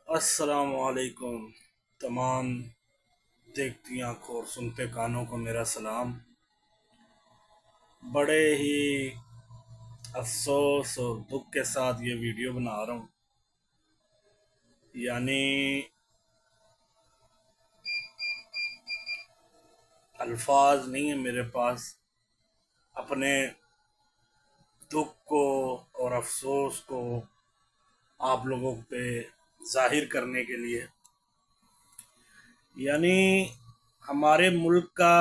السلام علیکم تمام دیکھتی آنکھوں اور سنتے کانوں کو میرا سلام۔ بڑے ہی افسوس اور دکھ کے ساتھ یہ ویڈیو بنا رہا ہوں، یعنی الفاظ نہیں ہیں میرے پاس اپنے دکھ کو اور افسوس کو آپ لوگوں پہ ظاہر کرنے کے لیے۔ یعنی ہمارے ملک کا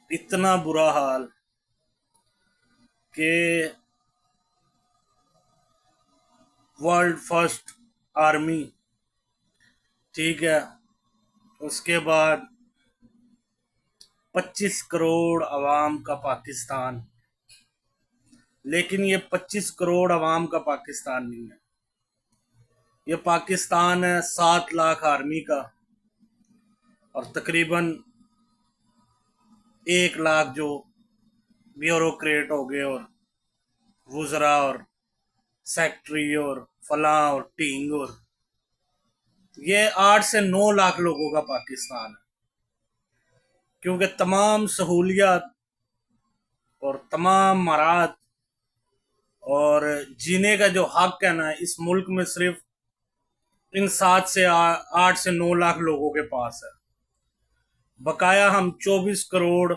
اتنا برا حال کہ ورلڈ فرسٹ آرمی، ٹھیک ہے، اس کے بعد 25 کروڑ عوام کا پاکستان، لیکن یہ 25 کروڑ عوام کا پاکستان نہیں ہے، یہ پاکستان ہے 7 لاکھ آرمی کا اور تقریباً 1 لاکھ جو بیوروکریٹ ہو گئے اور وزراء اور سیکٹری اور فلاں اور ٹینگ، اور یہ 8 سے 9 لاکھ لوگوں کا پاکستان ہے، کیونکہ تمام سہولیات اور تمام مراد اور جینے کا جو حق ہے نا اس ملک میں صرف ان 8 سے 9 لاکھ لوگوں کے پاس ہے۔ بقایا ہم 24 کروڑ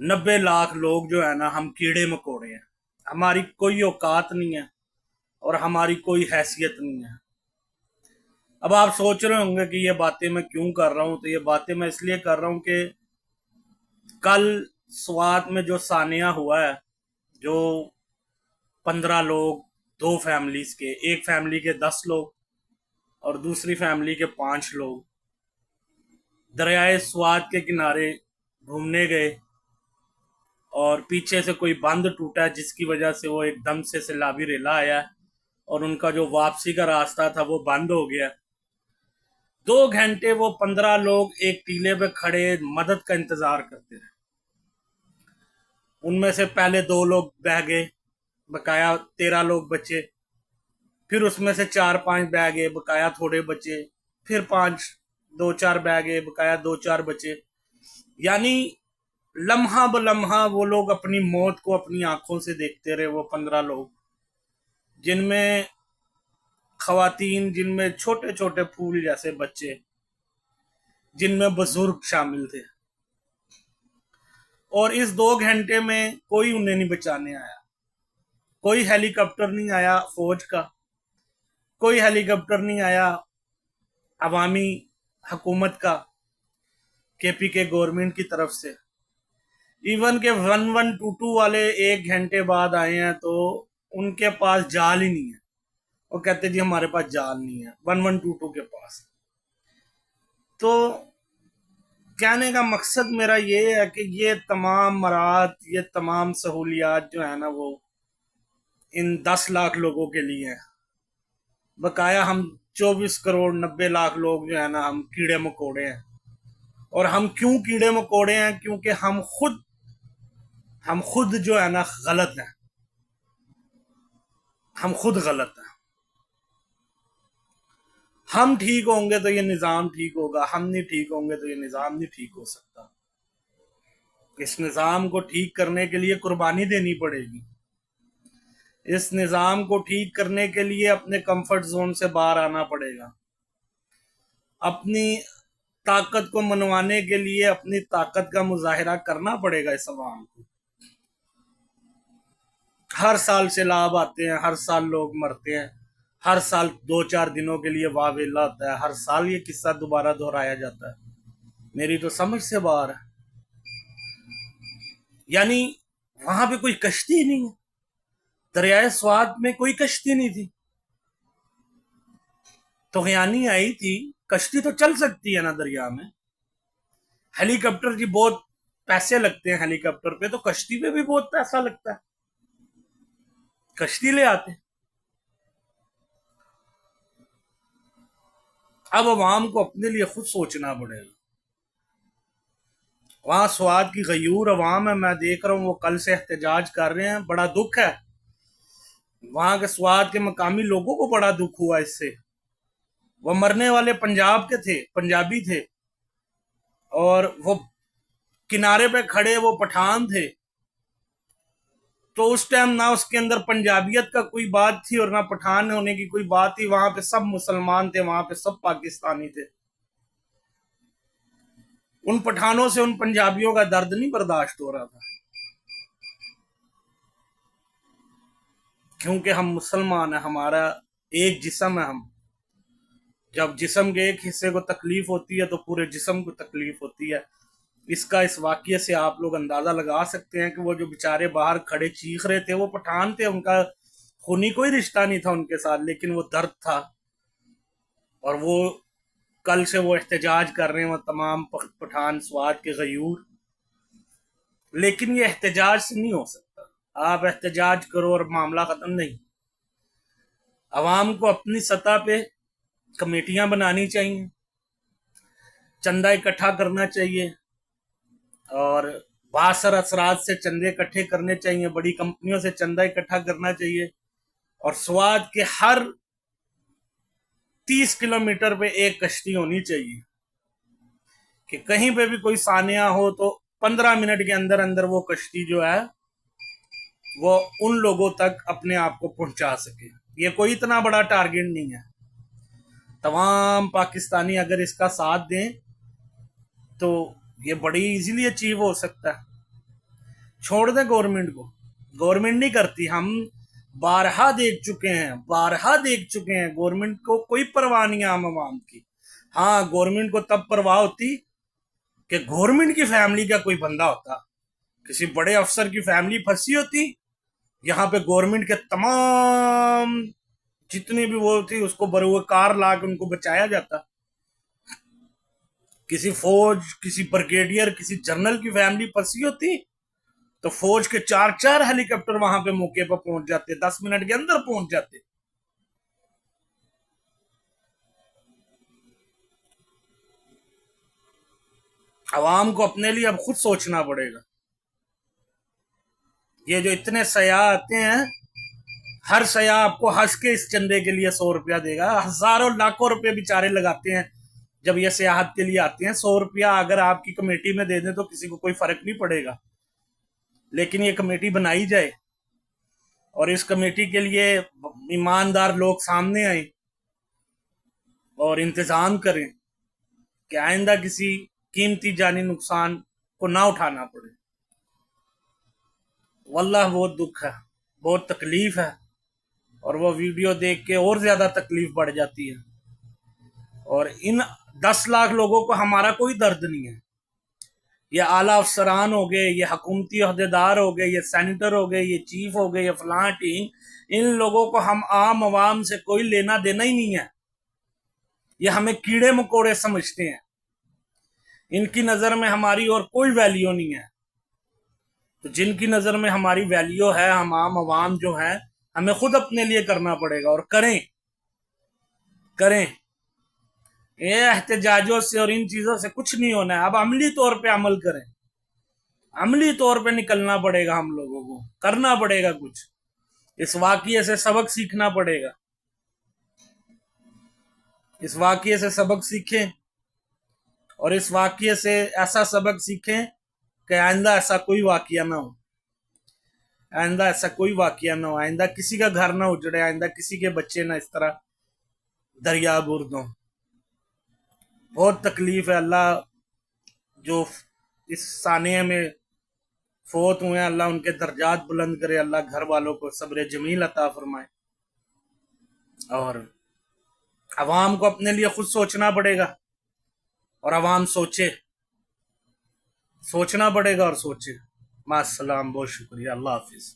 90 لاکھ لوگ جو ہے نا ہم کیڑے مکوڑے ہیں، ہماری کوئی اوقات نہیں ہے اور ہماری کوئی حیثیت نہیں ہے۔ اب آپ سوچ رہے ہوں گے کہ یہ باتیں میں کیوں کر رہا ہوں، تو یہ باتیں میں اس لیے کر رہا ہوں کہ کل سوات میں جو سانحہ ہوا ہے، جو 15 لوگ، 2 فیملیز کے، ایک فیملی کے 10 لوگ اور دوسری فیملی کے 5 لوگ دریائے سوات کے کنارے گھومنے گئے اور پیچھے سے کوئی بند ٹوٹا ہے جس کی وجہ سے وہ ایک دم سے سیلابی ریلا آیا ہے اور ان کا جو واپسی کا راستہ تھا وہ بند ہو گیا۔ 2 گھنٹے وہ 15 لوگ ایک ٹیلے پہ کھڑے مدد کا انتظار کرتے رہے۔ ان میں سے پہلے 2 لوگ بہہ گئے، بقایا 13 لوگ بچے، پھر اس میں سے 4-5 بہ گئے، بقایا تھوڑے بچے، پھر 2-4 بہ گئے، بقایا 2-4 بچے۔ یعنی لمحہ بلمحہ وہ لوگ اپنی موت کو اپنی آنکھوں سے دیکھتے رہے، وہ 15 لوگ، جن میں خواتین، جن میں چھوٹے چھوٹے پھول جیسے بچے، جن میں بزرگ شامل تھے، اور اس 2 گھنٹے میں کوئی انہیں نہیں بچانے آیا۔ کوئی ہیلی کاپٹر نہیں آیا فوج کا، کوئی ہیلی کاپٹر نہیں آیا عوامی حکومت کا، کے پی کے گورنمنٹ کی طرف سے۔ ایون کہ 1122 والے 1 گھنٹے بعد آئے ہیں تو ان کے پاس جال ہی نہیں ہے، وہ کہتے جی ہمارے پاس جال نہیں ہے 1122 کے پاس۔ تو کہنے کا مقصد میرا یہ ہے کہ یہ تمام مراد، یہ تمام سہولیات جو ہے نا وہ ان 10 لاکھ لوگوں کے لیے ہیں، بقایا ہم 24 کروڑ 90 لاکھ لوگ جو ہے نا ہم کیڑے مکوڑے ہیں۔ اور ہم کیوں کیڑے مکوڑے ہیں؟ کیونکہ ہم خود جو ہے نا غلط ہیں، ہم خود غلط ہیں۔ ہم ٹھیک ہوں گے تو یہ نظام ٹھیک ہوگا، ہم نہیں ٹھیک ہوں گے تو یہ نظام نہیں ٹھیک ہو سکتا۔ اس نظام کو ٹھیک کرنے کے لیے قربانی دینی پڑے گی، اس نظام کو ٹھیک کرنے کے لیے اپنے کمفرٹ زون سے باہر آنا پڑے گا، اپنی طاقت کو منوانے کے لیے اپنی طاقت کا مظاہرہ کرنا پڑے گا اس عوام کو۔ ہر سال سیلاب آتے ہیں، ہر سال لوگ مرتے ہیں، ہر سال 2-4 دنوں کے لیے واویلا ہوتا ہے، ہر سال یہ قصہ دوبارہ دہرایا جاتا ہے۔ میری تو سمجھ سے باہر ہے۔ یعنی وہاں پہ کوئی کشتی نہیں ہے، دریائے سوات میں کوئی کشتی نہیں تھی، طغیانی آئی تھی، کشتی تو چل سکتی ہے نا دریا میں، ہیلی کاپٹر کی بہت پیسے لگتے ہیں، ہیلی کاپٹر پہ تو کشتی پہ بھی بہت پیسہ لگتا ہے، کشتی لے آتے۔ اب عوام کو اپنے لیے خود سوچنا پڑے گا۔ وہاں سوات کی غیور عوام ہے، میں دیکھ رہا ہوں وہ کل سے احتجاج کر رہے ہیں، بڑا دکھ ہے वहां के स्वात के मकामी लोगों को बड़ा दुख हुआ इससे। वो मरने वाले पंजाब के थे, पंजाबी थे, और वो किनारे पे खड़े वो पठान थे। तो उस टाइम ना उसके अंदर पंजाबियत का कोई बात थी और ना पठान होने की कोई बात थी। वहां पे सब मुसलमान थे, वहां पे सब पाकिस्तानी थे। उन पठानों से उन पंजाबियों का दर्द नहीं बर्दाश्त हो रहा था, क्योंकि हम मुसलमान हैं, हमारा एक जिस्म है। हम जब जिस्म के एक हिस्से को तकलीफ होती है तो पूरे जिस्म को तकलीफ होती है। इसका इस वाक्य से आप लोग अंदाजा लगा सकते हैं कि वो जो बेचारे बाहर खड़े चीख रहे थे वो पठान थे, उनका खूनी कोई रिश्ता नहीं था उनके साथ, लेकिन वो दर्द था। और वो कल से वो एहतजाज कर रहे हैं, वो तमाम पठान स्वात के गयूर। लेकिन ये एहतजाज से नहीं हो सकता। आप एहतजाज करो और मामला खत्म नहीं। अवाम को अपनी सतह पे कमेटियां बनानी चाहिए, चंदा इकट्ठा करना चाहिए, और बासर असरात से चंदे इकट्ठे करने चाहिए, बड़ी कंपनियों से चंदा इकट्ठा करना चाहिए। और स्वात के हर 30 किलोमीटर पे एक कश्ती होनी चाहिए कि कहीं पे भी कोई सानिया हो तो 15 मिनट के अंदर अंदर वो कश्ती जो है वो उन लोगों तक अपने आप को पहुंचा सके। ये कोई इतना बड़ा टारगेट नहीं है। तमाम पाकिस्तानी अगर इसका साथ दें तो ये बड़ी इजीली अचीव हो सकता है। छोड़ दें गवर्नमेंट को, गवर्नमेंट नहीं करती। हम बारहा देख चुके हैं, बारहा देख चुके हैं, गवर्नमेंट को कोई परवाह नहीं है आम आवाम की। हाँ, गवर्नमेंट को तब परवाह होती कि गवर्नमेंट की फैमिली का कोई बंदा होता, किसी बड़े अफसर की फैमिली फंसी होती, यहाँ पे गवर्नमेंट के तमाम जितनी भी वो थी उसको बरूए कार ला के उनको बचाया जाता। किसी फौज, किसी ब्रिगेडियर, किसी जनरल की फैमिली फंसी होती तो फौज के 4-4 हेलीकॉप्टर वहां पे मौके पर पहुंच जाते, 10 मिनट के अंदर पहुंच जाते। आवाम को अपने लिए अब खुद सोचना पड़ेगा। ये जो इतने सयाह आते हैं, हर सयाह आपको हंस के इस चंदे के लिए 100 रुपया देगा। हजारों लाखों रुपए बेचारे लगाते हैं जब ये सियाहत के लिए आते हैं। 100 रुपया अगर आपकी कमेटी में दे दें तो किसी को कोई फर्क नहीं पड़ेगा, लेकिन ये कमेटी बनाई जाए और इस कमेटी के लिए ईमानदार लोग सामने आए और इंतजाम करें कि आइंदा किसी कीमती जानी नुकसान को ना उठाना पड़े। वल्लाह बहुत दुख है, बहुत तकलीफ है, और वो वीडियो देख के और ज्यादा तकलीफ बढ़ जाती है। और इन 10 लाख लोगों को हमारा कोई दर्द नहीं है। ये आला अफसरान हो गए, ये हुकूमती अहदेदार हो गए, ये सेनेटर हो गए, ये चीफ हो गए, ये फलां टीम, इन लोगों को हम आम आवाम से कोई लेना देना ही नहीं है। ये हमें कीड़े मकोड़े समझते हैं, इनकी नजर में हमारी और कोई वैल्यू नहीं है। तो जिनकी नजर में हमारी वैल्यू है, हम आम आवाम जो है, हमें खुद अपने लिए करना पड़ेगा। और करें करें। ये एहतजाजों से और इन चीजों से कुछ नहीं होना है। अब अमली तौर पे अमल करें, अमली तौर पे निकलना पड़ेगा, हम लोगों को करना पड़ेगा कुछ। इस वाकये से सबक सीखना पड़ेगा, इस वाकये से सबक सीखें, और इस वाकये से ऐसा सबक सीखें कि आइंदा ऐसा कोई वाकया ना हो, आइंदा ऐसा कोई वाकया ना हो, आइंदा किसी का घर ना उजड़े, आइंदा किसी के बच्चे ना इस तरह दरिया बुर्द हों। बहुत तकलीफ है। अल्लाह जो इस सानिया में फोत हुए हैं, अल्लाह उनके दर्जात बुलंद करे, अल्लाह घर वालों को सब्र जमील अता फरमाए। और अवाम को अपने लिए खुद सोचना पड़ेगा, और अवाम सोचे, सोचना पड़ेगा और सोचे। मास्सलाम, बहुत शुक्रिया, अल्लाह हाफिज।